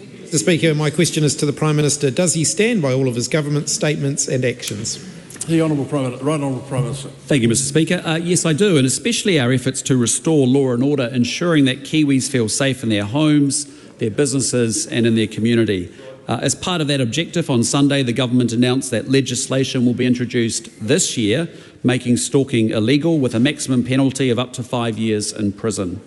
Mr Speaker, my question is to the Prime Minister. Does he stand by all of his government statements and actions? The Honourable Prime Minister. Right Honourable Prime Minister. Thank you, Mr Speaker. Yes, I do, and especially our efforts to restore law and order, ensuring that Kiwis feel safe in their homes, their businesses and in their community. As part of that objective, on Sunday the government announced that legislation will be introduced this year, making stalking illegal with a maximum penalty of up to 5 years in prison.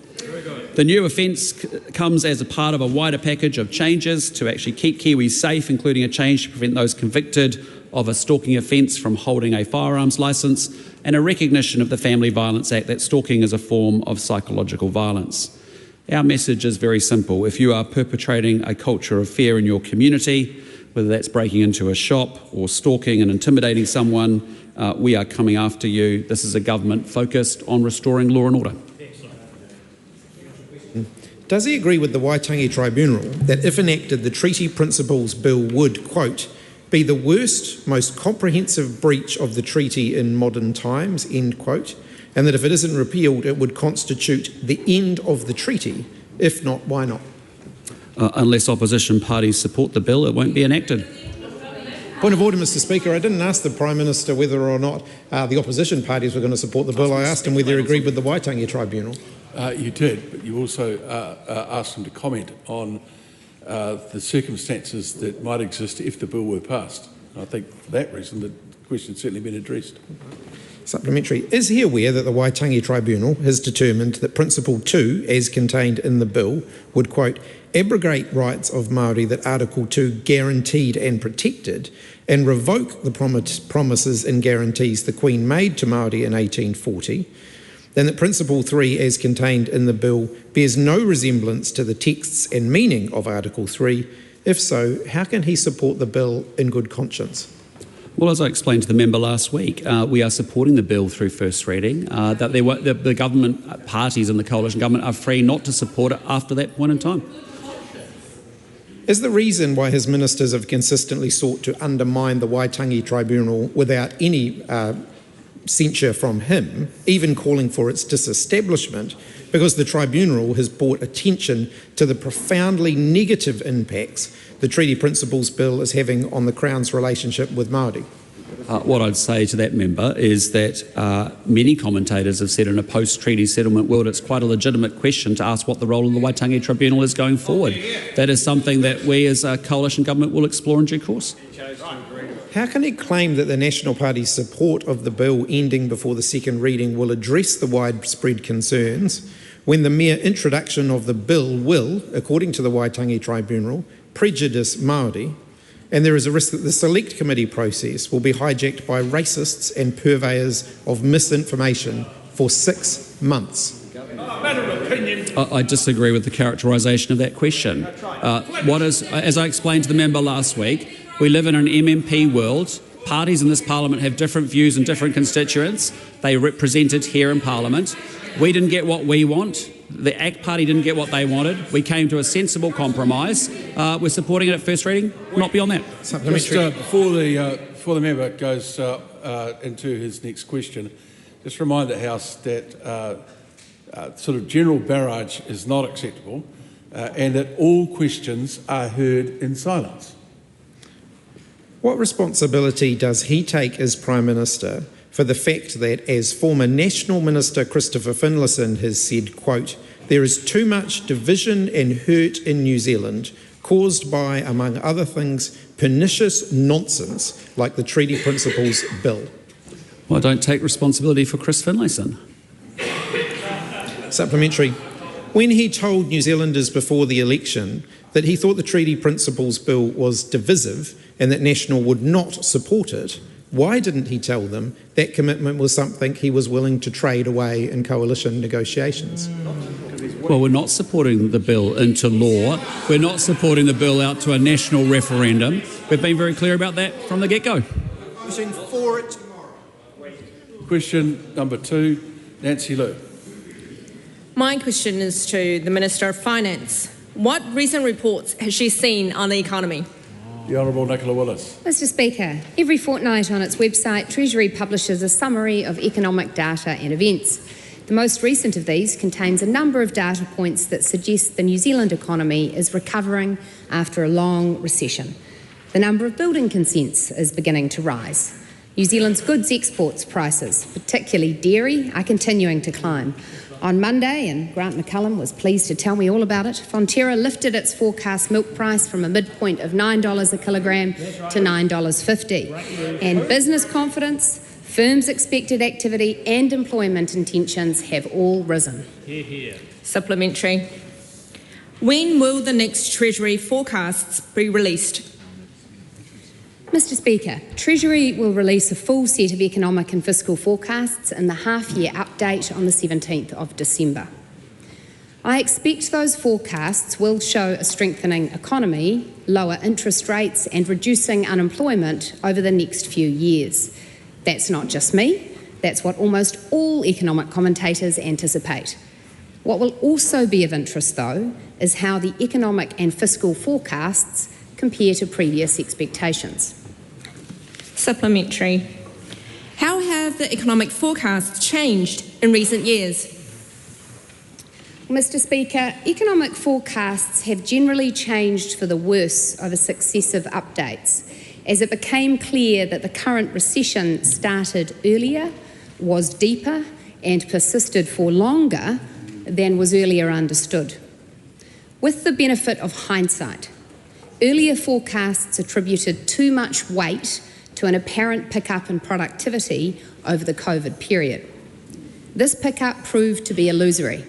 The new offence comes as a part of a wider package of changes to actually keep Kiwis safe, including a change to prevent those convicted of a stalking offence from holding a firearms licence, and a recognition of the Family Violence Act that stalking is a form of psychological violence. Our message is very simple. If you are perpetrating a culture of fear in your community, whether that's breaking into a shop or stalking and intimidating someone, we are coming after you. This is a government focused on restoring law and order. Does he agree with the Waitangi Tribunal that if enacted, the Treaty Principles Bill would, quote, be the worst, most comprehensive breach of the treaty in modern times, end quote, and that if it isn't repealed, it would constitute the end of the treaty? If not, why not? Unless opposition parties support the bill, it won't be enacted. Point of order, Mr Speaker. I didn't ask the Prime Minister whether or not the opposition parties were going to support the bill. I asked him whether he agreed with the Waitangi Tribunal. You did, but you also asked him to comment on the circumstances that might exist if the bill were passed. And I think for that reason the question's certainly been addressed. Supplementary. Is he aware that the Waitangi Tribunal has determined that Principle 2, as contained in the bill, would, quote, abrogate rights of Māori that Article 2 guaranteed and protected, and revoke the promises and guarantees the Queen made to Māori in 1840, and that Principle 3, as contained in the bill, bears no resemblance to the texts and meaning of Article 3? If so, how can he support the bill in good conscience? Well, as I explained to the member last week, we are supporting the bill through first reading, that the government parties and the coalition government are free not to support it after that point in time. Is the reason why his ministers have consistently sought to undermine the Waitangi Tribunal without any censure from him, even calling for its disestablishment, because the tribunal has brought attention to the profoundly negative impacts the Treaty Principles Bill is having on the Crown's relationship with Māori? What I'd say to that member is that many commentators have said in a post-treaty settlement world it's quite a legitimate question to ask what the role of the Waitangi Tribunal is going forward. That is something that we as a coalition government will explore in due course. How can he claim that the National Party's support of the bill ending before the second reading will address the widespread concerns when the mere introduction of the bill will, according to the Waitangi Tribunal, prejudice Māori, and there is a risk that the Select Committee process will be hijacked by racists and purveyors of misinformation for 6 months? I disagree with the characterisation of that question. As I explained to the member last week, we live in an MMP world. Parties in this parliament have different views and different constituents. They are represented here in parliament. We didn't get what we want. The ACT party didn't get what they wanted. We came to a sensible compromise. We're supporting it at first reading, not beyond that. Just before the member goes into his next question, just remind the House that sort of general barrage is not acceptable and that all questions are heard in silence. What responsibility does he take as Prime Minister for the fact that, as former National Minister Christopher Luxon has said, quote, there is too much division and hurt in New Zealand caused by, among other things, pernicious nonsense like the Treaty Principles Bill? Well, I don't take responsibility for Chris Luxon. Supplementary. When he told New Zealanders before the election that he thought the Treaty Principles Bill was divisive and that National would not support it, why didn't he tell them that commitment was something he was willing to trade away in coalition negotiations? Well, we're not supporting the bill into law. We're not supporting the bill out to a national referendum. We've been very clear about that from the get-go. Voting for it tomorrow. Question number 2, Nancy Liu. My question is to the Minister of Finance. What recent reports has she seen on the economy? The Honourable Nicola Willis. Mr Speaker, every fortnight on its website, Treasury publishes a summary of economic data and events. The most recent of these contains a number of data points that suggest the New Zealand economy is recovering after a long recession. The number of building consents is beginning to rise. New Zealand's goods exports prices, particularly dairy, are continuing to climb. On Monday, and Grant McCullum was pleased to tell me all about it, Fonterra lifted its forecast milk price from a midpoint of $9 a kilogram to $9.50. And business confidence, firms' expected activity and employment intentions have all risen. Supplementary. When will the next Treasury forecasts be released? Mr Speaker, Treasury will release a full set of economic and fiscal forecasts in the half-year update on the 17th of December. I expect those forecasts will show a strengthening economy, lower interest rates and reducing unemployment over the next few years. That's not just me, that's what almost all economic commentators anticipate. What will also be of interest, though, is how the economic and fiscal forecasts compare to previous expectations. Supplementary. How have the economic forecasts changed in recent years? Mr Speaker, economic forecasts have generally changed for the worse over successive updates, as it became clear that the current recession started earlier, was deeper and persisted for longer than was earlier understood. With the benefit of hindsight, earlier forecasts attributed too much weight to an apparent pickup in productivity over the COVID period. This pickup proved to be illusory.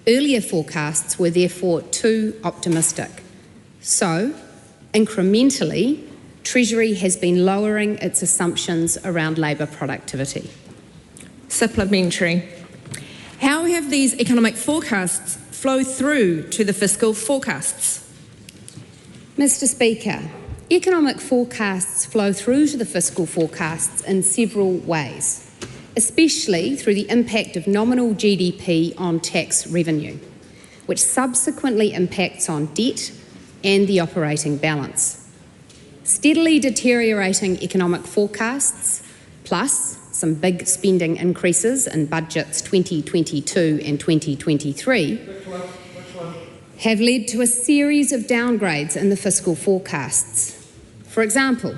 Earlier forecasts were therefore too optimistic. So, incrementally, Treasury has been lowering its assumptions around labour productivity. Supplementary. How have these economic forecasts flow through to the fiscal forecasts? Mr Speaker, economic forecasts flow through to the fiscal forecasts in several ways, especially through the impact of nominal GDP on tax revenue, which subsequently impacts on debt and the operating balance. Steadily deteriorating economic forecasts, plus some big spending increases in budgets 2022 and 2023, have led to a series of downgrades in the fiscal forecasts. For example,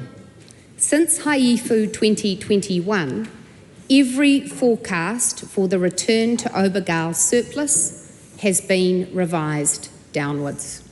since Haifu 2021, every forecast for the return to Obergall surplus has been revised downwards.